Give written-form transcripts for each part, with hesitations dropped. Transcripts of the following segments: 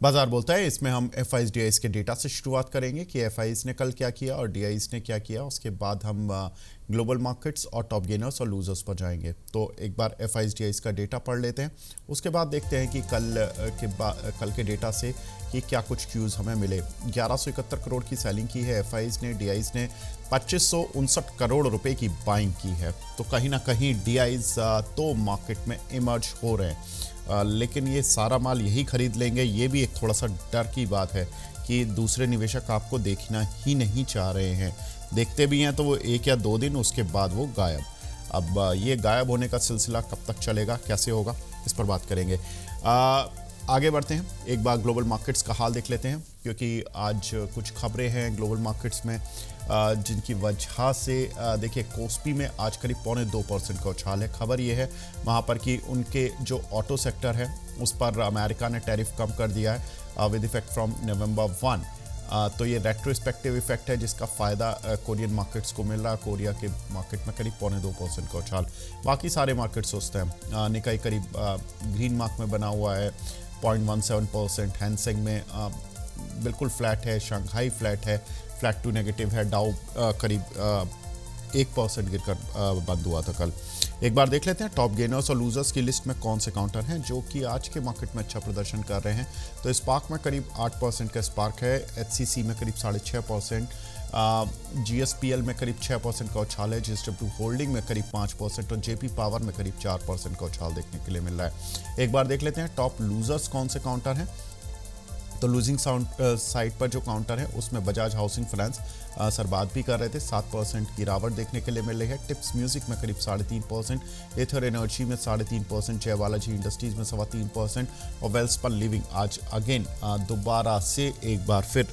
बाजार बोलता है। इसमें हम एफआईज डीआईज के डेटा से शुरुआत करेंगे कि एफआईज ने कल क्या किया और डीआईज ने क्या किया। उसके बाद हम ग्लोबल मार्केट्स और टॉप गेनर्स और लूजर्स पर जाएंगे। तो एक बार एफआईज डीआईज का डेटा पढ़ लेते हैं, उसके बाद देखते हैं कि कल के डेटा से कि क्या कुछ क्यूज़ हमें मिले। 1171 करोड़ की सेलिंग की है एफआईज ने, डीआईज ने 2559 करोड़ रुपए की बाइंग की है। तो कहीं ना कहीं डीआईज तो मार्केट में इमर्ज हो रहे हैं, लेकिन ये सारा माल यही खरीद लेंगे, ये भी एक थोड़ा सा डर की बात है कि दूसरे निवेशक आपको देखना ही नहीं चाह रहे हैं। देखते भी हैं तो वो 1 या 2 दिन, उसके बाद वो गायब। अब ये गायब होने का सिलसिला कब तक चलेगा, कैसे होगा, इस पर बात करेंगे। आगे बढ़ते हैं, एक बार ग्लोबल मार्केट्स का हाल देख लेते हैं, क्योंकि आज कुछ खबरें हैं ग्लोबल मार्केट्स में जिनकी वजह से देखिए कोस्पी में आज करीब 2.25% का उछाल है। खबर ये है वहाँ पर कि उनके जो ऑटो सेक्टर है उस पर अमेरिका ने टैरिफ कम कर दिया है विद इफेक्ट फ्रॉम नवंबर 1। तो ये रेट्रोस्पेक्टिव इफेक्ट है जिसका फ़ायदा कोरियन मार्केट्स को मिल रहा है। कोरिया के मार्केट में करीब 2.25% का उछाल। बाकी सारे मार्केट सोचते हैं। निकाई करीब ग्रीन मार्क में बना हुआ है 0.17%। हैंसेंग में बिल्कुल फ्लैट है, शंघाई फ्लैट है, फ्लैट टू नेगेटिव है। डाउ करीब 1% गिरकर बंद हुआ था कल। एक बार देख लेते हैं टॉप गेनर्स और लूजर्स की लिस्ट में कौन से काउंटर हैं जो कि आज के मार्केट में अच्छा प्रदर्शन कर रहे हैं। तो स्पार्क में करीब 8% का स्पार्क है, एचसीसी में करीब 6.5%, जीएसपीएल में करीब 6% का उछाल है, जीएसडब्ल्यू होल्डिंग में करीब 5% और जेपी पावर में करीब 4% का उछाल देखने के लिए मिल रहा है। एक बार देख लेते हैं टॉप लूजर्स कौन से काउंटर हैं। तो लूजिंग साइड पर जो काउंटर है उसमें बजाज हाउसिंग फाइनेंस सर बात भी कर रहे थे, 7% गिरावट देखने के लिए मिल रही है। टिप्स म्यूजिक में करीब 3.5%, एथर एनर्जी में 3.5%, जय बालाजी इंडस्ट्रीज में 3.25% और वेल्सपन लिविंग आज अगेन दोबारा से एक बार फिर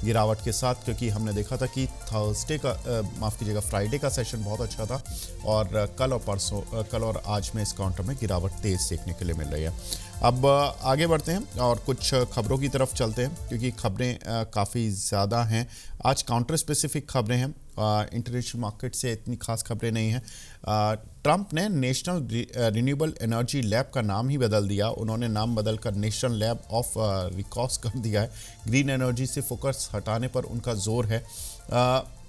गिरावट के साथ, क्योंकि हमने देखा था कि थर्सडे का फ्राइडे का सेशन बहुत अच्छा था और कल और आज में इस काउंटर में गिरावट तेज देखने के लिए मिल रही है। अब आगे बढ़ते हैं और कुछ खबरों की तरफ चलते हैं, क्योंकि खबरें काफ़ी ज़्यादा हैं आज। काउंटर स्पेसिफिक खबरें हैं, इंटरनेशनल मार्केट से इतनी खास खबरें नहीं हैं। ट्रंप ने नेशनल रिन्यूएबल एनर्जी लैब का नाम ही बदल दिया। उन्होंने नाम बदलकर नेशनल लैब ऑफ रिकॉस कर दिया है। ग्रीन एनर्जी से फोकस हटाने पर उनका जोर है।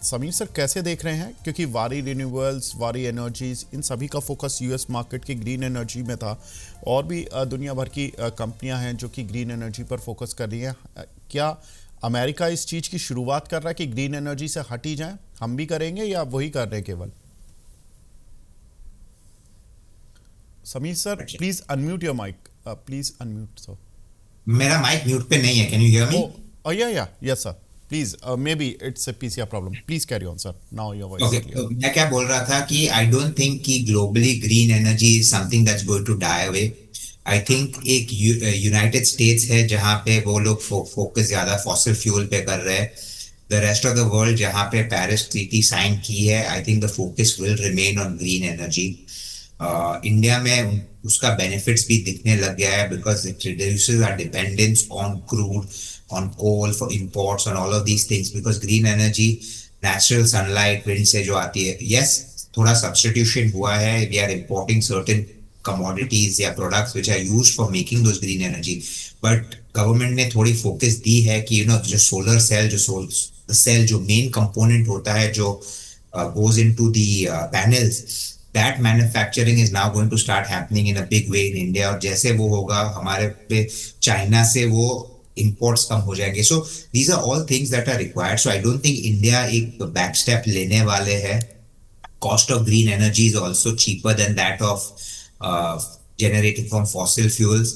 समीर सर कैसे देख रहे हैं, क्योंकि वारी रिन्यूएबल्स, वारी एनर्जीज, इन सभी का फोकस यूएस मार्केट की ग्रीन एनर्जी में था और भी दुनिया भर की कंपनियां हैं जो कि ग्रीन एनर्जी पर फोकस कर रही हैं। क्या अमेरिका इस चीज़ की शुरुआत कर रहा है कि ग्रीन एनर्जी से हटी जाए, हम भी करेंगे या वही कर रहे हैं केवल? Sameer sir please unmute your mic, please unmute sir. मेरा माइक म्यूट पे नहीं है, can you hear me? Oh yeah yes sir please, maybe it's a PCR problem, please carry on sir, now your voice okay, is clear. तो मैं क्या बोल रहा था कि आई डोंट थिंक कि globally green energy is something that's going to die away. I think एक United states है जहाँ पे वो लोग फोकस ज्यादा फॉसिल फ्यूल पे कर रहे हैं। The rest of the world जहाँ पे पेरिस ट्रीटी साइन की है, I think the focus will remain on green energy. India में उसका बेनिफिट्स भी दिखने लग गया है because it reduces our dependence on crude, on coal for imports, on all of these things, because green energy natural sunlight wind से जो आती है। यस, थोड़ा सब्स्टिट्यूशन हुआ है, we are importing certain commodities या products which are used for making those green energy, but government ने थोड़ी focus दी है कि जो solar cell, the cell जो main component होता है जो goes into the panels, that manufacturing is now going to start happening in a big way in India, और जैसे वो होगा हमारे पे चाइना से वो imports कम हो जाएंगे। So these are all things that are required, so I don't think India एक back step लेने वाले हैं। Cost of green energy is also cheaper than that of uh, generating from fossil fuels.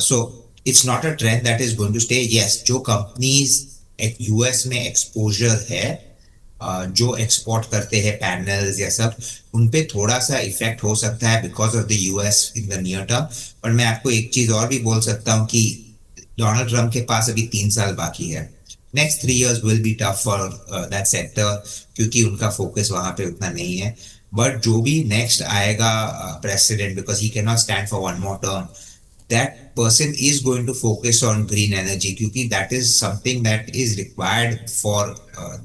So it's not a trend that is going to stay. Yes, जो companies US में exposure है, जो export करते हैं panels या सब, उन पे थोड़ा सा इफेक्ट हो सकता है because of the US in the near term. पर मैं आपको एक चीज और भी बोल सकता हूँ कि डोनाल्ड ट्रम्प के पास अभी 3 साल बाकी है। Next 3 years will be tough for that sector, क्योंकि उनका फोकस वहां पे उतना नहीं है। बट जो भी नेक्स्ट आएगा president, because he can not stand for one more term, that person is going to focus on green energy, क्योंकि that is something that is required for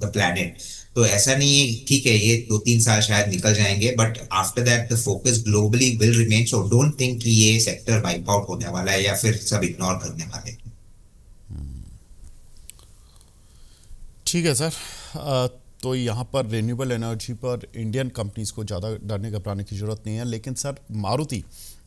the planet। तो ऐसा नहीं है, ठीक है ये 2-3 साल शायद निकल जाएंगे, but after that the focus globally will remain. So don't think कि ये सेक्टर वाइप आउट होने वाला है या फिर सब इग्नोर करने वाले हैं। ठीक है सर। तो यहाँ पर रिन्यूएबल एनर्जी पर इंडियन कंपनीज को ज़्यादा डरने घबराने की ज़रूरत नहीं है, लेकिन सर मारुति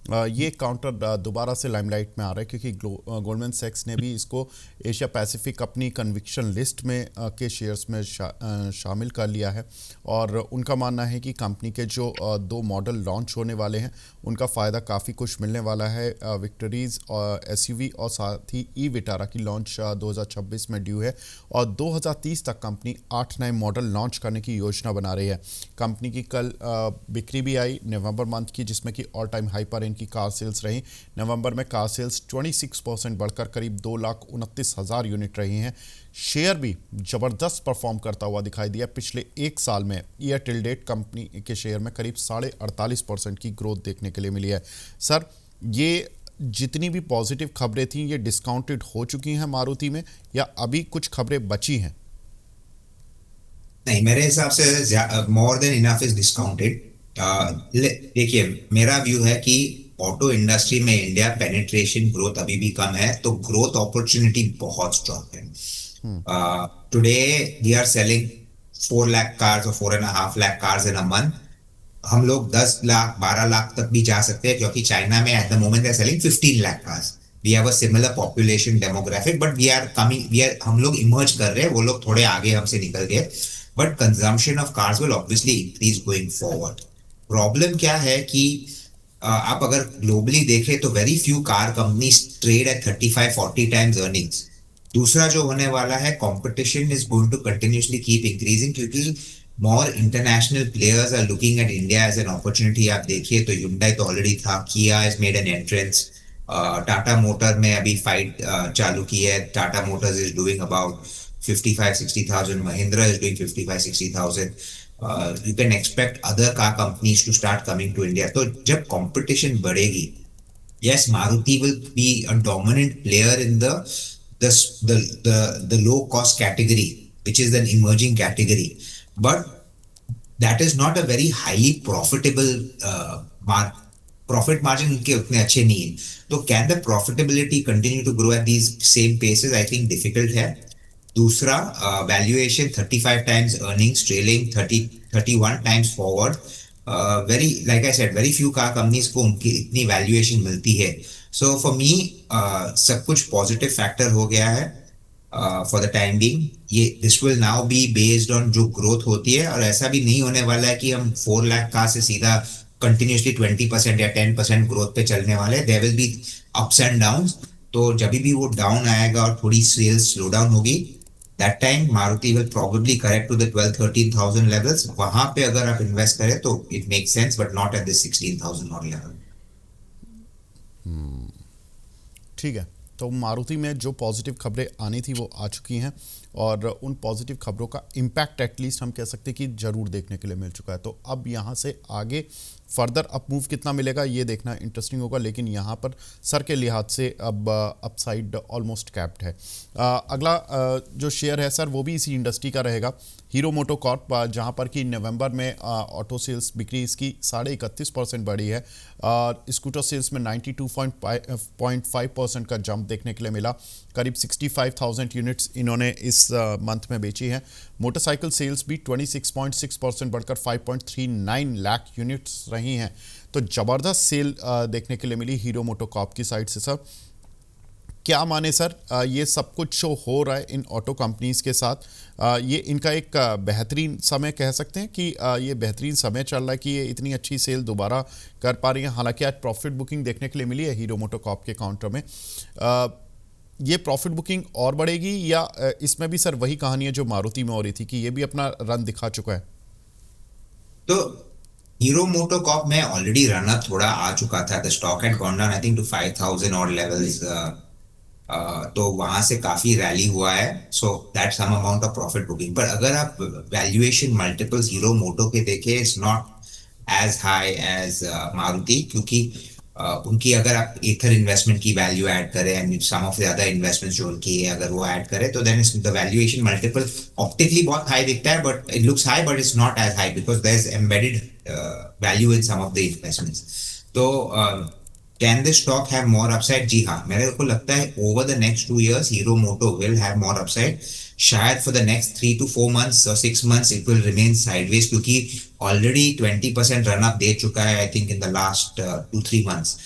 ये काउंटर दोबारा से लाइमलाइट में आ रहा है क्योंकि गोल्डमैन सैक्स ने भी इसको एशिया पैसिफिक अपनी कन्विक्शन लिस्ट में के शेयर्स में शामिल कर लिया है। और उनका मानना है कि कंपनी के जो दो मॉडल लॉन्च होने वाले हैं उनका फ़ायदा काफ़ी कुछ मिलने वाला है। विक्टरीज और एसयूवी और साथ ही ई विटारा की लॉन्च 2026 में ड्यू है और 2030 तक कंपनी 8 नए मॉडल लॉन्च करने की योजना बना रही है। कंपनी की कल बिक्री भी आई नवंबर मंथ की, जिसमें कि ऑल टाइम हाई पर की कार सेल्स रही। नवंबर में कार सेल्स 26% बढ़कर करीब 2,29,000 यूनिट रही हैं। शेयर भी जबरदस्त परफॉर्म करता हुआ दिखाई दिया। पिछले एक साल में ईयर टिल डेट कंपनी के शेयर में करीब 48.5% की ग्रोथ देखने के लिए मिली है। सर, ये जितनी भी पॉजिटिव खबरें थी ये डिस्काउंटेड हो चुकी हैं मारुति में या अभी कुछ खबरें बची हैं? नहीं, मेरे हिसाब से more than enough is discounted. देखिए, मेरा व्यू है कि ऑटो इंडस्ट्री में इंडिया पेनिट्रेशन ग्रोथ अभी भी कम है, तो ग्रोथ अपॉर्चुनिटी बहुत स्ट्रांग है। Today we are selling 4 lakh cars और 4.5 lakh cars in a month. हम लोग 10 लाख 12 लाख तक भी जा सकते हैं, क्योंकि चाइना में at the moment they are selling 15 lakh cars. We have a similar population demographic, but हम लोग इमर्ज कर रहे हैं, वो लोग थोड़े आगे हमसे निकल गए। But consumption of cars will obviously increase going forward. Problem क्या है कि आप अगर ग्लोबली देखें तो very few car companies trade at 35-40 times earnings. दूसरा जो होने वाला है, competition is going to continuously keep increasing, क्योंकि more international players are looking at India as an opportunity. आप देखिए तो Hyundai तो ऑलरेडी था, Kia has made an entrance, Tata motor में अभी फाइट चालू की है। Tata Motors is doing about 55-60,000, Mahindra is doing 55-60,000. You can expect other car companies to start coming to India. तो जब competition बढ़ेगी, yes, Maruti will be a dominant player in the low cost category, which is an emerging category, but that is not a very highly profitable profit margin उनके उतने अच्छे नहीं है। तो can the profitability continue to grow at these same paces? I think difficult है। दूसरा, valuation 35 times earnings trailing 31 times forward. Very like I said, very few car companies को उनकी इतनी वैल्यूएशन मिलती है। सो फॉर मी सब कुछ positive factor हो गया है फॉर द टाइम बीइंग। ये this will now be based on जो ग्रोथ होती है, और ऐसा भी नहीं होने वाला है कि हम 4 लाख कार से सीधा कंटिन्यूसली 20% या 10% ग्रोथ पे चलने वाले। There will be ups and downs. तो जब भी वो डाउन आएगा और थोड़ी सेल्स स्लो डाउन होगी, that time Maruti will probably correct to the 12-13,000 levels. वहां पे अगर आप इन्वेस्ट करें तो it makes sense, but not at the 16,000 और level. ठीक है, तो मारुति में जो पॉजिटिव खबरें आनी थी वो आ चुकी हैं और उन पॉजिटिव खबरों का इम्पैक्ट एटलीस्ट हम कह सकते हैं कि ज़रूर देखने के लिए मिल चुका है। तो अब यहाँ से आगे फर्दर अप मूव कितना मिलेगा ये देखना इंटरेस्टिंग होगा, लेकिन यहाँ पर सर के लिहाज से अब अपसाइड ऑलमोस्ट कैप्ड है। अगला जो शेयर है सर वो भी इसी इंडस्ट्री का रहेगा, हीरो मोटोकॉर्प, जहाँ पर कि नवंबर में ऑटो सेल्स बिक्री इसकी 31.5% बढ़ी है और स्कूटर सेल्स में 92.5% का जंप देखने के लिए मिला। करीब 65,000 यूनिट्स इन्होंने इस मंथ में बेची हैं। मोटरसाइकिल सेल्स भी 26.6% बढ़कर 5.39 लाख यूनिट्स रही हैं। तो ज़बरदस्त सेल देखने के लिए मिली हीरो मोटोकॉर्प की साइड से। सर क्या माने सर, ये सब कुछ शो हो रहा है इन ऑटो कंपनीज के साथ, ये इनका एक बेहतरीन समय कह सकते हैं कि ये बेहतरीन समय चल रहा है कि ये इतनी अच्छी सेल दोबारा कर पा रही हैं। हालांकि आज प्रॉफिट बुकिंग देखने के लिए मिली है हीरो मोटोकॉर्प के काउंटर में। ये प्रॉफिट बुकिंग और बढ़ेगी या इसमें भी सर वही कहानी है जो मारुति में हो रही थी कि ये भी अपना रन दिखा चुका है? तो हीरो मोटोकॉर्प में ऑलरेडी रन अप थोड़ा आ चुका था। The stock had gone down I think to 5,000 और लेवल्स। तो वहां से काफी रैली हुआ है, so that some amount of profit booking. पर अगर आप वैल्यूएशन मल्टीपल्स हीरो मोटो के देखें, it's not as high as Maruti, क्योंकि उनकी अगर आप एथर इन्वेस्टमेंट की वैल्यू ऐड करें and some of the other investments जो उनकी है अगर वो ऐड करें, तो then the valuation multiple optically बहुत हाई दिखता है, but it looks high but it's not as high because there is embedded value in some of the investments. तो can the stock have more upside? जी हाँ, मेरे को लगता है over the next 2 years Hero moto will have more upside. शायद for the next 3 to 4 months और 6 months it will remain sideways, क्योंकि ऑलरेडी 20% रन अप दे चुका है I think in the last 2-3 months.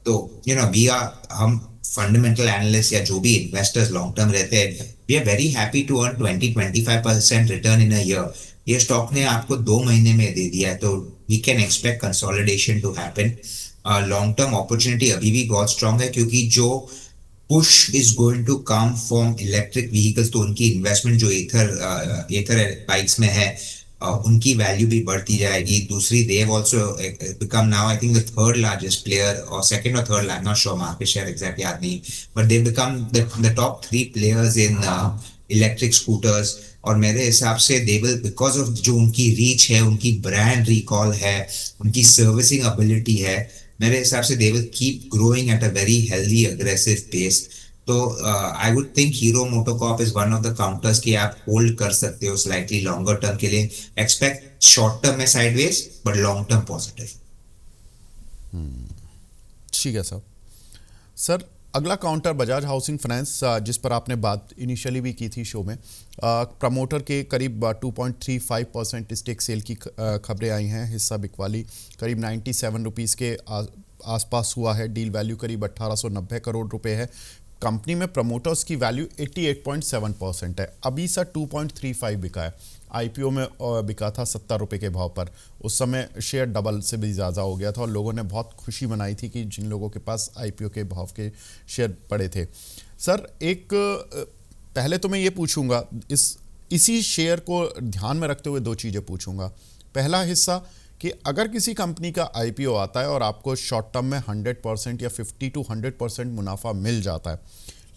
तो वी आर, हम fundamental analyst या जो भी इन्वेस्टर्स लॉन्ग टर्म रहते हैं, we are very happy to earn 20-25% return in a year. ये स्टॉक ने आपको 2 महीने में दे दिया है, तो we can expect consolidation to happen. Long term opportunity अभी भी बहुत स्ट्रांग है, क्योंकि जो push is going to come from electric vehicles, तो उनकी इन्वेस्टमेंट जो एथर बाइक्स में है, उनकी वैल्यू भी बढ़ती जाएगी. दूसरी, they have also become now I think the third largest player, और सेकंड और third, I am not sure market share exact याद नहीं, but they become the top 3 players in electric scooters. और मेरे हिसाब से दे विल, बिकॉज ऑफ जो उनकी रीच है, उनकी ब्रांड रिकॉल है, उनकी सर्विसिंग एबिलिटी है, मेरे हिसाब से they will keep growing at a very healthy aggressive pace. तो I would think Hero MotoCorp is one of the counters कि आप होल्ड कर सकते हो स्लाइटली लॉन्गर टर्म के लिए. एक्सपेक्ट शॉर्ट टर्म में sideways, but long term positive. ठीक है सर. सर, अगला काउंटर बजाज हाउसिंग फाइनेंस, जिस पर आपने बात इनिशियली भी की थी शो में. प्रमोटर के करीब 2.35% स्टेक सेल की खबरें आई हैं. हिस्सा बिकवाली करीब 97 रुपीज़ के आसपास हुआ है. डील वैल्यू करीब 1890 करोड़ रुपए है. कंपनी में प्रमोटर्स की वैल्यू 88.7% है. अभी सर 2.35 बिका है. आईपीओ में बिका था 70 रुपये के भाव पर. उस समय शेयर डबल से भी ज़्यादा हो गया था और लोगों ने बहुत खुशी मनाई थी कि जिन लोगों के पास आईपीओ के भाव के शेयर पड़े थे. सर, एक पहले तो मैं ये पूछूंगा, इसी शेयर को ध्यान में रखते हुए दो चीज़ें पूछूंगा. पहला हिस्सा कि अगर किसी कंपनी का आईपीओ आता है और आपको शॉर्ट टर्म में 100% या 50 to 100% मुनाफा मिल जाता है,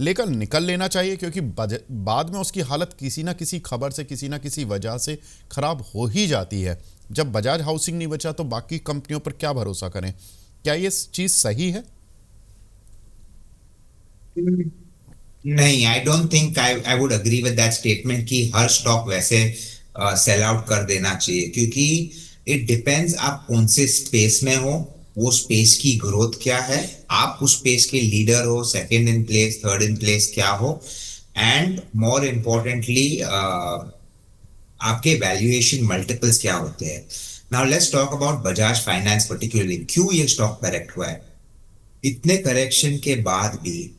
लेकिन निकल लेना चाहिए, क्योंकि बाद में उसकी हालत किसी ना किसी खबर से, किसी ना किसी वजह से खराब हो ही जाती है. जब बजाज हाउसिंग नहीं बचा तो बाकी कंपनियों पर क्या भरोसा करें? क्या ये चीज सही है? नहीं, I don't think, I would agree with that statement कि हर स्टॉक वैसे सेल आउट कर देना चाहिए, क्योंकि इट डिपेंड्स आप कौन से स्पेस में हो, वो स्पेस की ग्रोथ क्या है, आप उस स्पेस के लीडर हो, second in place, third in place क्या हो, एंड मोर इम्पोर्टेंटली आपके वैल्यूएशन मल्टीपल्स क्या होते हैं. Now let's talk about Bajaj finance particularly. क्यों ये स्टॉक करेक्ट हुआ है? इतने करेक्शन के बाद भी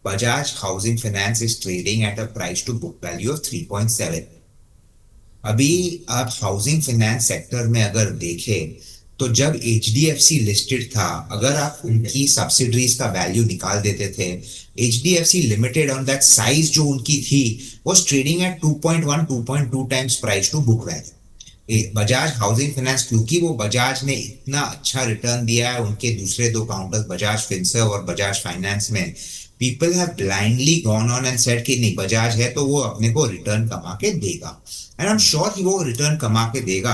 Bajaj housing finance is trading at a price to book value of 3.7. अभी आप हाउसिंग फाइनेंस सेक्टर में अगर देखें, तो जब एचडीएफसी लिस्टेड था, अगर आप उनकी सब्सिडरीज का वैल्यू निकाल देते थे, HDFC limited on that size जो उनकी थी, was trading at 2.1 2.2 times price to book value. Bajaj housing finance, क्योंकि वो बजाज ने इतना अच्छा रिटर्न दिया है, उनके दूसरे दो काउंटर्स बजाज फिनसर्व और बजाज फाइनेंस में, people have blindly gone on and said कि नहीं, बजाज है तो वो अपने को रिटर्न कमा के देगा, एंड आई एम श्योर कि वो रिटर्न कमा के देगा.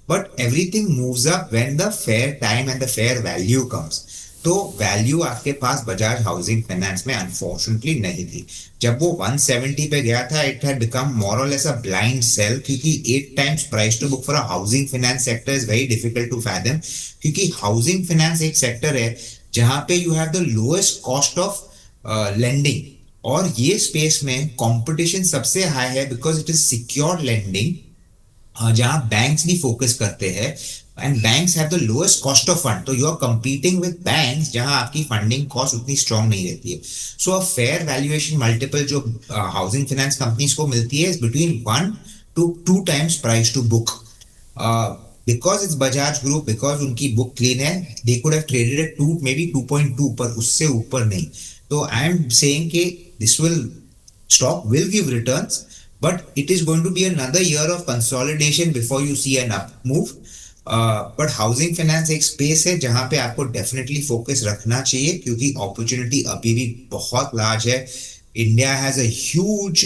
But everything moves up when the fair time and the fair value comes. तो वैल्यू आपके पास बजाज हाउसिंग फाइनेंस में अनफॉर्चुनेटली नहीं थी. जब वो 170 पे गया था, इट हैड बिकम मोर और लेस अ ब्लाइंड सेल, क्योंकि 8 times price to book for a housing finance sector is very difficult to fathom, क्योंकि हाउसिंग फाइनेंस एक सेक्टर है जहां पे you have the lowest cost of lending, और ये space में कंपटीशन सबसे हाई है, because it is secured lending, जहां बैंक्स भी फोकस करते हैं, and banks have the lowest cost of fund. तो you are competing with banks जहां आपकी फंडिंग कॉस्ट उतनी स्ट्रांग नहीं रहती है. So a fair valuation multiple जो हाउसिंग फाइनेंस कंपनीज को मिलती है, is between 1 to 2 times price to book. Because it's Bajaj group, because उनकी बुक क्लीन है, they could have traded at 2, maybe 2.2, पर उससे ऊपर नहीं. तो आई एम सेइंग कि this will, stock will give returns, but it is going to be another year of consolidation before you see an up move. But housing finance एक space है जहां पे आपको डेफिनेटली फोकस रखना चाहिए, क्योंकि opportunity अभी भी बहुत लार्ज है. India has a huge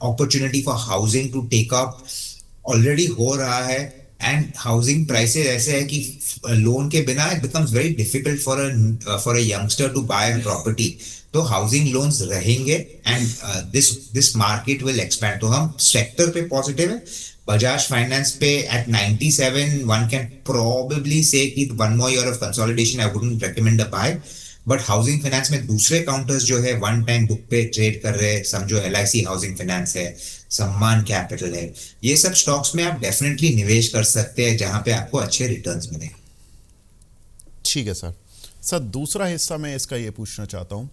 opportunity for housing to take up, already हो रहा है, एंड हाउसिंग प्राइसेस ऐसे है कि लोन के बिना it becomes very difficult for a youngster to buy a property. तो हाउसिंग लोन्स रहेंगे, and this market will expand. तो हम सेक्टर पे पॉजिटिव है, Bajaj Finance पे at 97, one can probably say कि one more year of consolidation, I wouldn't recommend a buy. But housing finance में दूसरे काउंटर्स जो है वन टाइम बुक पे ट्रेड कर रहे हैं, समझो LIC हाउसिंग फाइनेंस है, सम्मान कैपिटल है, ये सब स्टॉक्स में आप डेफिनेटली निवेश कर सकते हैं जहां पे आपको अच्छे रिटर्न्स मिले। ठीक है सर। सर दूसरा हिस्सा मैं इसका ये पूछना चाहता हूँ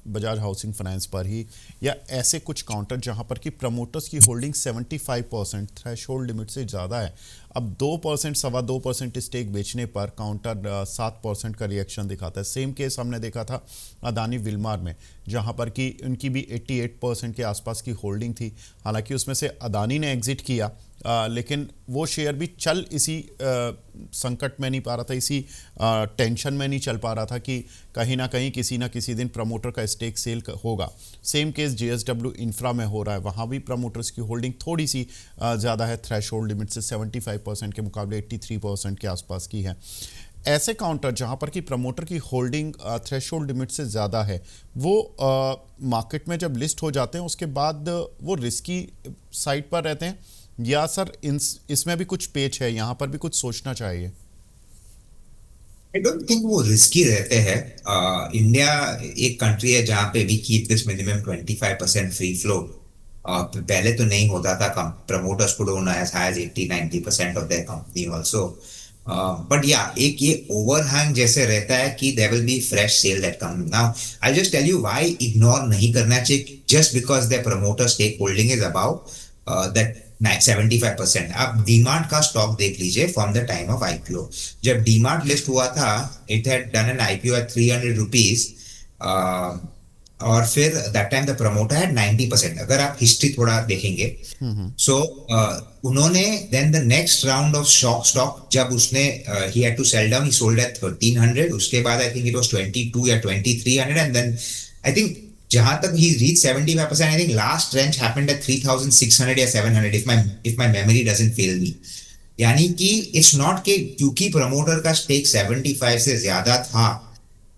बजाज हाउसिंग फाइनेंस पर ही, या ऐसे कुछ काउंटर जहाँ पर कि प्रमोटर्स की होल्डिंग 75% थ्रेश होल्ड लिमिट से ज़्यादा है। अब 2% 2.25% स्टेक बेचने पर काउंटर 7% का रिएक्शन दिखाता है। सेम केस हमने देखा था अदानी विल्मार में, जहाँ पर कि उनकी भी 88% के आसपास की होल्डिंग थी। हालांकि उसमें से अदानी ने एग्जिट किया, लेकिन वो शेयर भी चल इसी संकट में नहीं पा रहा था, इसी टेंशन में नहीं चल पा रहा था कि कहीं ना किसी दिन प्रमोटर का स्टेक सेल होगा। सेम केस JSW इंफ्रा में हो रहा है, वहाँ भी प्रमोटर्स की होल्डिंग थोड़ी सी ज़्यादा है, थ्रेश होल्ड लिमिट से 75% के मुकाबले 83% के आसपास की है। ऐसे काउंटर जहाँ पर कि प्रमोटर की होल्डिंग थ्रेश होल्ड लिमिट से ज़्यादा है, वो मार्केट में जब लिस्ट हो जाते हैं उसके बाद वो रिस्की साइड पर रहते हैं, या सर इसमें भी कुछ पेच है, यहाँ पर भी कुछ सोचना चाहिए? आई डोंट थिंक वो रिस्की रहते हैं। इंडिया एक कंट्री है जहाँ पे we keep this minimum 25% free flow. पहले तो नहीं होता था, कम promoters could own as high as 80-90% of their company also. But या एक ये ओवरहैंग जैसे रहता है कि there will be fresh sale that come now. I just tell you why ignore नहीं करना चाहिए, just because the promoter stake holding is about that 75%। आप डीमार्ट का स्टॉक देख लीजिए from the time of IPO। जब डीमार्ट लिस्ट हुआ था, it had done an IPO at 300 rupees, और फिर that time the promoter had 90%। अगर आप हिस्ट्री थोड़ा देखेंगे, सो उन्होंने then the next round of stock जब उसने he had to sell down, he sold at 1300। उसके बाद आई थिंक इट वाज 22 या 2300, एंड देन आई थिंक जहां तक ही reach 75%, I think last range happened at 3600 या 700, if my memory doesn't fail me. यानी कि इट्स नॉट के क्योंकि प्रमोटर का स्टेक 75 से ज्यादा था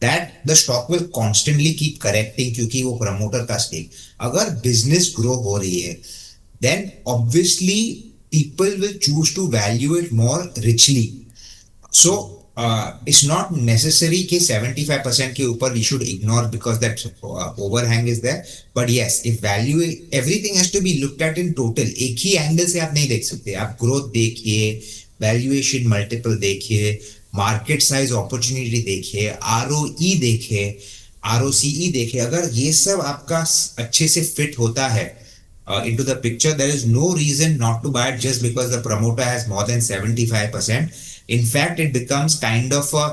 that the stock will constantly keep correcting, क्योंकि वो प्रमोटर का स्टेक। अगर बिजनेस ग्रो हो रही है then obviously people will choose to value it more richly. So it's not necessary कि 75% के ऊपर we should ignore because that overhang is there. But yes, if value, everything has to be looked at in total. एक ही angle से आप नहीं देख सकते। आप ग्रोथ देखिए, वैल्यूएशन मल्टीपल देखिए, मार्केट साइज अपॉर्चुनिटी देखिए, ROE देखिए, ROCE देखिए। अगर ये सब आपका अच्छे से फिट होता है into the picture, there is no reason not to buy it just because the promoter has more than 75%. In fact, it becomes kind of a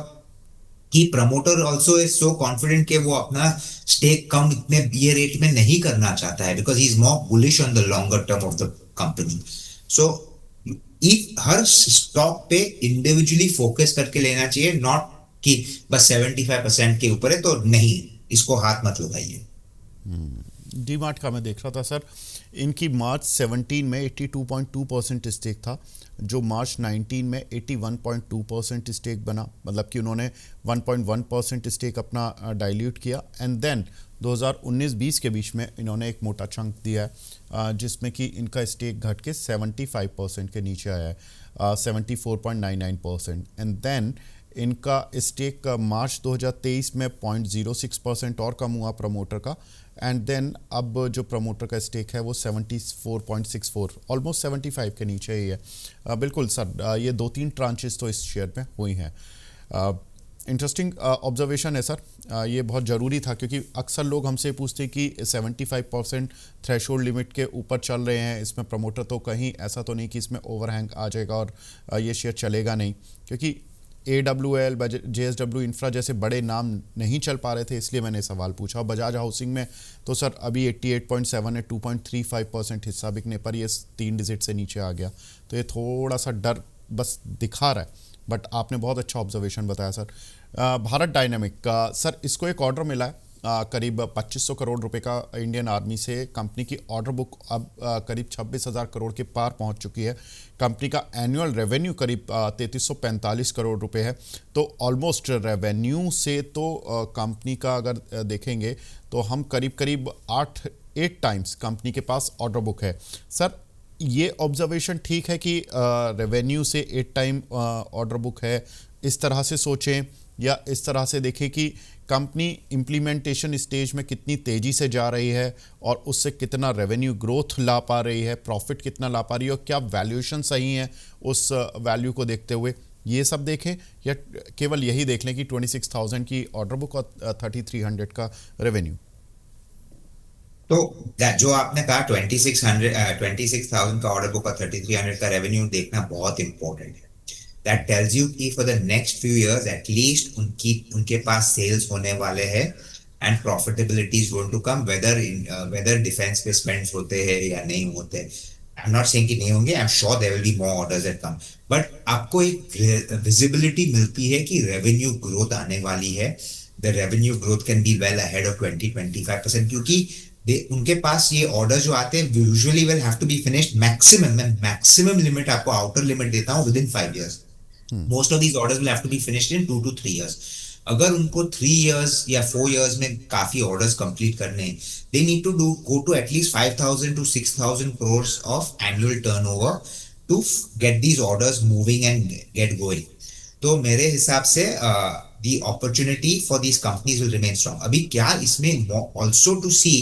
कि promoter also is so confident कि वो अपना stake कम इतने ये rate में नहीं करना चाहता है, because he is more bullish on the longer term of the company. So her stock पे इंडिविजुअली फोकस करके लेना चाहिए, नॉट कि बस 75% के ऊपर है तो नहीं, इसको हाथ मत लगाइए। डीमार्ट का मैं देख रहा था सर, इनकी मार्च 17 में 82.2% स्टेक था, जो मार्च 19 में 81.2% स्टेक बना, मतलब कि उन्होंने 1.1% स्टेक अपना डाइल्यूट किया, एंड देन 2019-20 के बीच में इन्होंने एक मोटा चंक दिया है, जिसमें कि इनका स्टेक घट के 75% के नीचे आया है, 74.99%, एंड देन इनका स्टेक मार्च 2023 में 0.06% और कम हुआ प्रमोटर का, एंड देन अब जो प्रमोटर का स्टेक है वो 74.64, ऑलमोस्ट 75 के नीचे ही है। बिल्कुल सर, ये 2-3 ट्रांचेस तो इस शेयर में हुई हैं। इंटरेस्टिंग ऑब्जर्वेशन है सर, ये बहुत ज़रूरी था, क्योंकि अक्सर लोग हमसे पूछते हैं कि 75% थ्रेशोल्ड लिमिट के ऊपर चल रहे हैं, इसमें प्रमोटर तो कहीं ऐसा तो नहीं कि इसमें ओवरहैंग आ जाएगा और ये शेयर चलेगा नहीं, क्योंकि AWL, JSW इंफ्रा जैसे बड़े नाम नहीं चल पा रहे थे, इसलिए मैंने सवाल पूछा। बजाज हाउसिंग में तो सर अभी 88.7 है, 2.35% हिस्सा बिकने पर ये 3 डिजिट से नीचे आ गया, तो ये थोड़ा सा डर बस दिखा रहा है, बट आपने बहुत अच्छा ऑब्जर्वेशन बताया सर। भारत डायनामिक का सर, इसको एक ऑर्डर मिला है करीब 2500 करोड़ रुपए का इंडियन आर्मी से। कंपनी की ऑर्डर बुक अब करीब 26,000 करोड़ के पार पहुंच चुकी है। कंपनी का एनुअल रेवेन्यू करीब 3345 करोड़ रुपए है, तो ऑलमोस्ट रेवेन्यू से तो कंपनी का अगर देखेंगे तो हम करीब 8 टाइम्स कंपनी के पास ऑर्डर बुक है। सर ये ऑब्जर्वेशन ठीक है कि रेवेन्यू से 8 टाइम ऑर्डर बुक है, इस तरह से सोचें, या इस तरह से देखें कि कंपनी इम्प्लीमेंटेशन स्टेज में कितनी तेज़ी से जा रही है और उससे कितना रेवेन्यू ग्रोथ ला पा रही है, प्रॉफिट कितना ला पा रही है, और क्या वैल्यूएशन सही है उस वैल्यू को देखते हुए, ये सब देखें, या केवल यही देख लें कि 26,000 की ऑर्डर बुक और 3,300 का रेवेन्यू। तो जो आपने कहा 26,000 का ऑर्डर बुक और 3,300 का रेवेन्यू देखना बहुत इंपॉर्टेंट है। दैट टेल्स यू कि for the next few years at least उनके पास सेल्स होने वाले हैं and profitability is going to come, whether defence पे स्पेंड्स होते हैं या नहीं होते। आई एम नॉट सेइंग कि नहीं होंगे, I am sure there will be more orders that come, but आपको एक विजिबिलिटी मिलती है कि रेवेन्यू ग्रोथ आने वाली है। The revenue growth can be well ahead of 20-25%, क्योंकि उनके पास ये ऑर्डर जो आते हैं usually will have to be finished maximum, मैं मैक्सिमम लिमिट आपको आउटर लिमिट देता हूँ, within 5 years। Most of these orders will have to be finished in 2 to 3 years। अगर उनको 3 years या 4 years में काफी ऑर्डर्स कंप्लीट करने, they need to do go to at least 5,000 to 6,000 crores of annual turnover to get these orders moving and get going. तो मेरे हिसाब से the opportunity for these companies will remain strong। अभी क्या इसमें also to see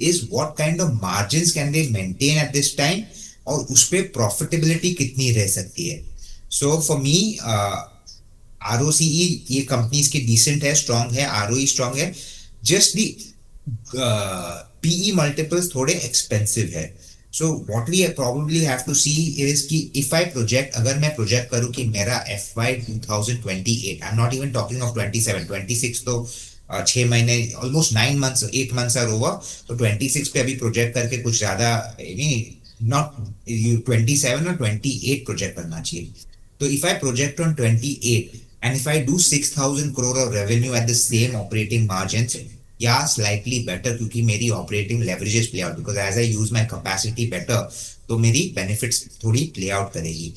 is what kind of margins can they maintain at this time, और उस पे profitability कितनी रह सकती है। So for me ROCE ये कंपनीज की decent है, strong है, ROE strong है, just the PE multiples थोड़े expensive है। So what we probably have to see is कि if I project, अगर मैं project करूँ कि मेरा FY 2028, I'm not even talking of 27, 26 तो 6 महीने, almost 9 months, 8 months are over, तो 26 पे अभी project करके कुछ ज़्यादा not 27 or 28 project करना चाहिए। तो if I project on 28 and if I do 6,000 crore of revenue at the same operating margins, या स्लाइटली बेटर, क्योंकि मेरी operating leverages play out, because as I use my capacity better, तो मेरी benefits थोड़ी play out करेगी।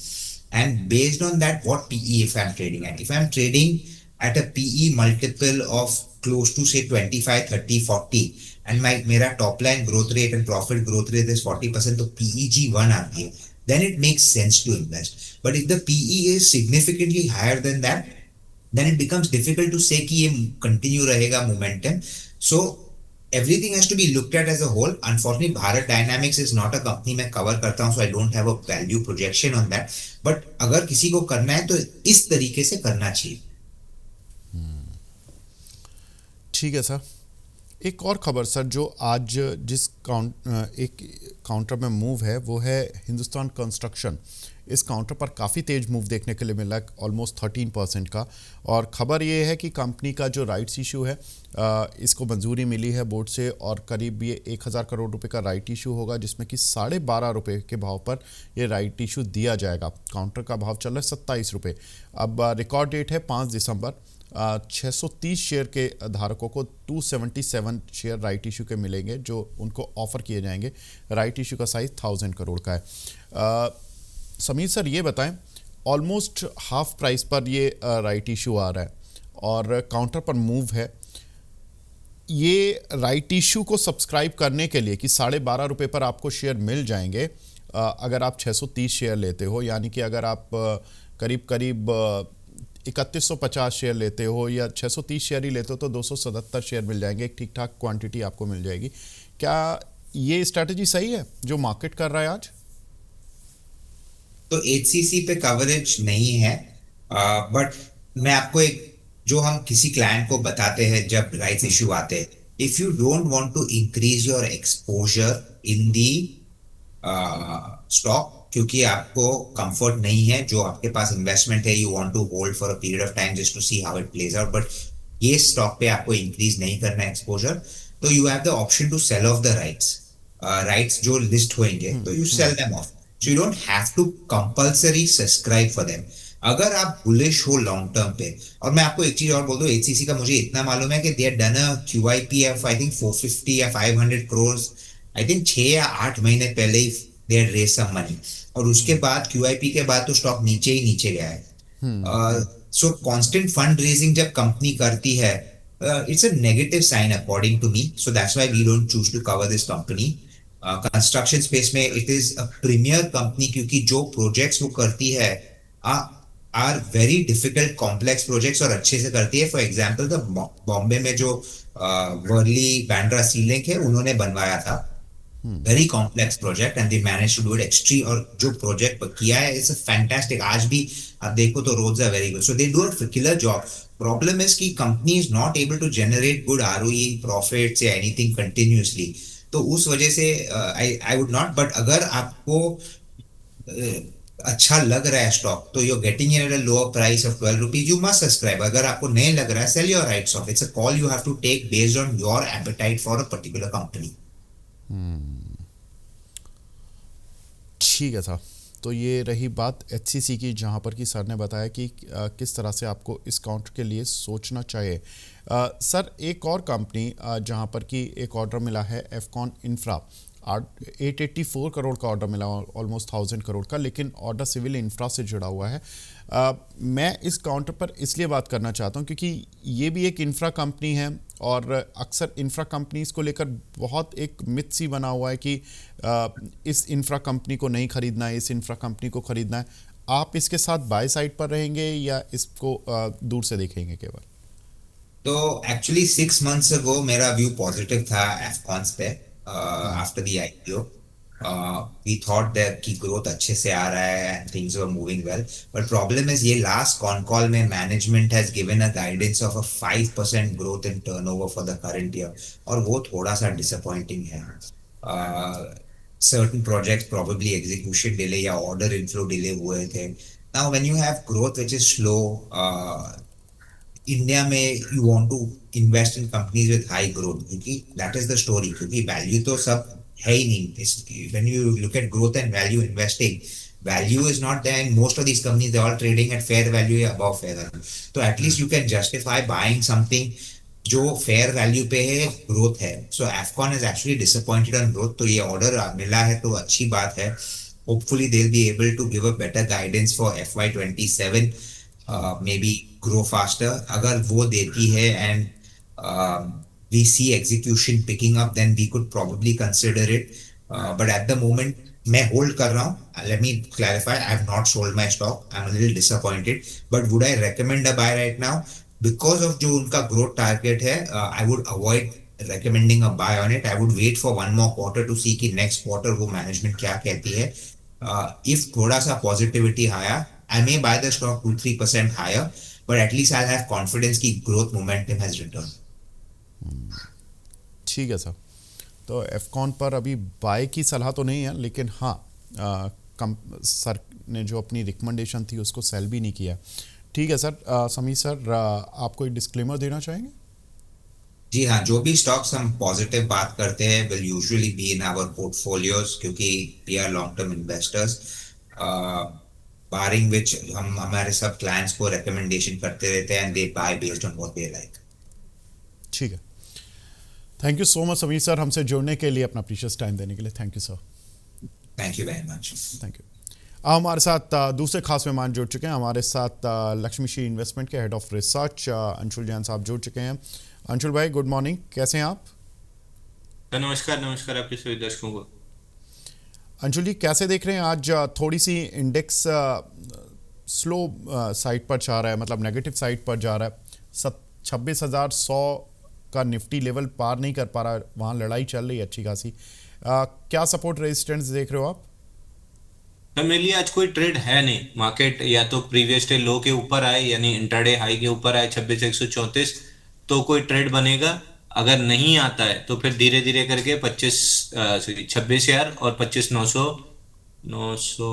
And based on that what PE if I am trading at, if I am trading at a PE multiple of close to say 25, 30, 40 and मेरा top line growth rate and profit growth rate is 40%, तो PEG1 आती है, then it makes sense to invest। But if the PE is significantly higher than that, then it becomes difficult to say कि ये continue रहेगा momentum। So everything has to be looked at as a whole। Unfortunately, Bharat Dynamics is not a company मैं cover करता हूँ, so I don't have a value projection on that। But अगर किसी को करना है तो इस तरीके से करना चाहिए। ठीक है सर। एक और खबर सर जो आज जिस एक काउंटर में मूव है वो है हिंदुस्तान कंस्ट्रक्शन। इस काउंटर पर काफ़ी तेज मूव देखने के लिए मिला, ऑलमोस्ट 13% का। और ख़बर ये है कि कंपनी का जो राइट्स इशू है इसको मंजूरी मिली है बोर्ड से, और करीब ये 1,000 करोड़ रुपए का राइट इशू होगा, जिसमें कि 12.5 के भाव पर ये राइट इशू दिया जाएगा। काउंटर का भाव चल रहा है 27 रुपये। अब रिकॉर्ड डेट है 5 दिसंबर। 630 शेयर के धारकों को 277 शेयर राइट इशू के मिलेंगे जो उनको ऑफर किए जाएंगे। राइट इशू का साइज 1,000 करोड़ का है। समीर सर ये बताएं, ऑलमोस्ट हाफ प्राइस पर ये राइट इशू आ रहा है और काउंटर पर मूव है। ये राइट इशू को सब्सक्राइब करने के लिए कि 12.5 पर आपको शेयर मिल जाएंगे अगर आप 630 शेयर लेते हो, यानी कि अगर आप करीब 3150 शेयर लेते हो या 630 शेयर ही लेते हो तो 277 शेयर मिल जाएंगे। एक ठीक ठाक क्वांटिटी आपको मिल जाएगी। क्या ये स्ट्रैटेजी सही है जो मार्केट कर रहा है आज? तो HCC पे कवरेज नहीं है, बट मैं आपको एक, जो हम किसी क्लाइंट को बताते हैं जब राइट्स इशू आते हैं, if you don't want to increase your exposure in the stock, क्योंकि आपको कंफर्ट नहीं है, जो आपके पास इन्वेस्टमेंट है, you want to hold for a period of time just to see how it plays out, but ये स्टॉक पे आपको इंक्रीज नहीं करना है एक्सपोजर, तो you have the option to sell off the rights जो लिस्ट होंगे, तो you sell them off. So you don't have to compulsory subscribe for them। अगर आप बुलिश हो लॉन्ग टर्म पे, और मैं आपको एक चीज और बोल दूं, HCC का मुझे इतना मालूम है कि they had done a QIP of I think 450 या 500 crores, I think 6 या 8 महीने पहले ही they had raised some money, और उसके बाद QIP के बाद तो स्टॉक नीचे ही नीचे गया है। So constant फंड रेजिंग जब कंपनी करती है, it's a negative sign according to me, so that's why we don't choose to cover this company। Construction space में it is a premier company, क्योंकि जो प्रोजेक्ट्स वो करती है are very difficult complex projects और अच्छे से करती है। फॉर एग्जांपल द बॉम्बे में जो वर्ली बैंड्रा सी लिंक है उन्होंने बनवाया था, very complex project and they manage to do it extra, और जो प्रोजेक्ट किया है इट्स फैंटास्टिक। आज भी आप देखो तो roads are very good, so they do a killer job. Problem is कि company is not able to generate good ROE profits या एनीथिंग कंटिन्यूअसली। तो उस वजह से I I would not, but अगर आपको अच्छा लग रहा है स्टॉक तो you getting in at a lower price of 12 rupees, you must subscribe. अगर आपको नहीं लग रहा है, sell your rights off, it's a call you have to take based on your appetite for a particular company. ठीक है साहब। तो ये रही बात एचसीसी की, जहाँ पर कि सर ने बताया कि किस तरह से आपको इस काउंटर के लिए सोचना चाहिए। सर एक और कंपनी जहाँ पर कि एक ऑर्डर मिला है एफकॉन इंफ्रा, 884 करोड़ का ऑर्डर मिला, ऑलमोस्ट 1000 करोड़ का, लेकिन ऑर्डर सिविल इंफ्रा से जुड़ा हुआ है। मैं इस काउंटर पर इसलिए बात करना चाहता हूँ क्योंकि ये भी एक इंफ्रा कंपनी है, और अक्सर इंफ्रा कंपनीज को लेकर बहुत एक मिथ सी बना हुआ है कि इस इंफ्रा कंपनी को नहीं खरीदना है, इस इंफ्रा कंपनी को खरीदना है। आप इसके साथ बाय साइड पर रहेंगे या इसको दूर से देखेंगे केवल? तो एक्चुअली 6 मंथ्स अगो मेरा व्यू पॉजिटिव था एफकॉन्स पे, after the IPO we thought that की ग्रोथ अच्छे से आ रहा है and things were moving well. But problem is ये लास्ट कॉन कॉल में management has given a guidance of a 5% growth in turnover for the current year, और वो थोड़ा सा डिसअपॉइंटिंग है। Certain projects probably execution delay या order inflow delay हुए थे। Now when you have growth which is slow, India में you want to invest in companies with high growth, क्योंकि दैट इज द स्टोरी, क्योंकि value तो सब है ही नहीं। When you look at growth and value investing, value is not there in most of these companies, they are all trading at fair value या above fair value. तो at least you can justify buying something जो fair value पे है, growth है। सो Afcon is actually disappointed on growth, तो ये order मिला है तो अच्छी बात है। Hopefully they will be able to give a better guidance for FY 27, maybe grow faster. अगर वो देती है and we see execution picking up, then we could probably consider it, but at the moment मैं hold कर रहा हूँ। Let me clarify, I have not sold my stock, I am a little disappointed, but would I recommend a buy right now? Because of जो उनका growth target है, I would avoid recommending a buy on it. I would wait for one more quarter to see कि next quarter वो management क्या कहती है। If थोड़ा सा positivity आया, I may buy the stock 2-3% higher, but at least I'll have confidence कि growth momentum has returned. ठीक है सर। तो एफकॉन पर अभी बाय की सलाह तो नहीं है, लेकिन हाँ, सर ने जो अपनी रिकमेंडेशन थी उसको सेल भी नहीं किया। ठीक है सर। समीर सर, आप कोई डिस्क्लेमर देना चाहेंगे? जी हाँ, जो भी स्टॉक्स हम पॉजिटिव बात करते हैं will usually be in our portfolios, क्योंकि we are long term investors, barring which हम हमारे सब क्लाइंट्स को रिकमेंडेशन करते रहते हैं and they buy based on what they like. ठीक है। Thank you so much Sameer sir, हमसे जुड़ने के लिए, अपना प्रीशियस टाइम देने के लिए। Thank you sir. Thank you very much. Thank you. हमारे साथ दूसरे खास मेहमान जुड़ चुके हैं। हमारे साथ लक्ष्मी श्री इन्वेस्टमेंट के head of research Anshul Jain साहब जुड़ चुके हैं। अंशुल भाई, गुड मॉर्निंग, कैसे हैं आप? नमस्कार नमस्कार आपके सभी दर्शकों को। अंशुल जी, कैसे देख रहे हैं आज? थोड़ी सी इंडेक्स स्लो साइड पर जा रहा है, मतलब नेगेटिव साइड पर जा रहा है। 26,100 का निफ्टी लेवल पार नहीं कर पा रहा, वहाँ लड़ाई चल रही है अच्छी खासी। क्या सपोर्ट रेजिस्टेंस देख रहे हो आप? तो मेरे लिए आज कोई ट्रेड है नहीं। मार्केट या तो प्रीवियस डे लो के ऊपर आए, यानी इंट्राडे हाई के ऊपर आए 26,134, तो कोई ट्रेड बनेगा। अगर नहीं आता है तो फिर धीरे धीरे करके 26,000 और 25,900 900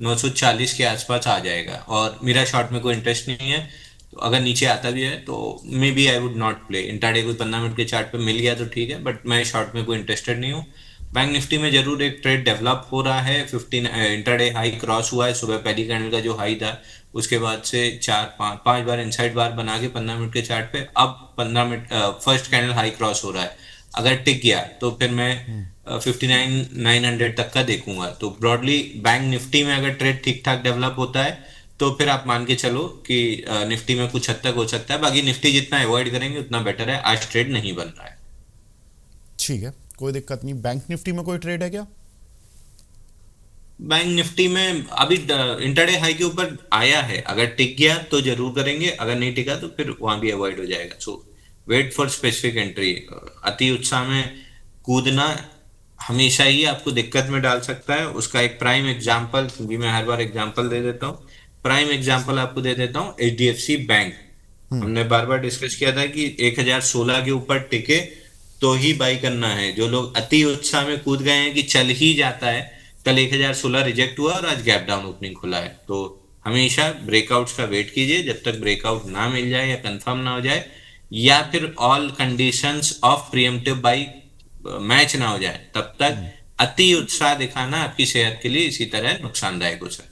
940 के आसपास आ जाएगा। और मेरा शॉर्ट में कोई इंटरेस्ट नहीं है, तो अगर नीचे आता भी है तो maybe I would not play. Intraday कोई 15 मिनट के चार्ट पे मिल गया तो ठीक है, बट मैं शॉर्ट में कोई इंटरेस्टेड नहीं हूँ। बैंक निफ्टी में जरूर एक ट्रेड डेवलप हो रहा है। 15 इंटरडे हाई क्रॉस हुआ है सुबह, पहली कैंडल का जो हाई था उसके बाद से 4-5 बार इनसाइड बार बना के 15 मिनट के चार्ट पे अब 15 minute first candle high cross हो रहा है। अगर टिक गया तो फिर मैं 59,900 तक का देखूंगा। तो ब्रॉडली बैंक निफ्टी में अगर ट्रेड ठीक ठाक डेवलप होता है तो फिर आप मान के चलो कि निफ्टी में कुछ हद तक हो सकता है। बाकी निफ्टी जितना अवॉइड करेंगे उतना बेटर है। आज ट्रेड नहीं बन रहा है। ठीक है, कोई दिक्कत नहीं। बैंक निफ्टी में कोई ट्रेड है क्या? बैंक निफ्टी में अभी इंटरडे हाई के ऊपर आया है, अगर टिक गया तो जरूर करेंगे, अगर नहीं टिका तो फिर वहां भी अवॉइड हो जाएगा। सो वेट फॉर स्पेसिफिक एंट्री। अति उत्साह में कूदना हमेशा ही आपको दिक्कत में डाल सकता है। उसका एक प्राइम एग्जांपल भी मैं हर बार एग्जांपल दे देता हूँ। प्राइम एग्जांपल आपको दे देता हूँ, एचडीएफसी बैंक। हमने बार बार डिस्कस किया था कि 1016 के ऊपर टिके तो ही बाई करना है। जो लोग अति उत्साह में कूद गए हैं कि चल ही जाता है, कल 1016 रिजेक्ट हुआ और आज गैप डाउन ओपनिंग खुला है। तो हमेशा ब्रेकआउट्स का वेट कीजिए जब तक ब्रेकआउट ना मिल जाए या कंफर्म ना हो जाए, या फिर all conditions of pre-emptive by match ना हो जाए, तब तक अति उत्साह दिखाना आपकी सेहत के लिए इसी तरह नुकसानदायक हो सकता है।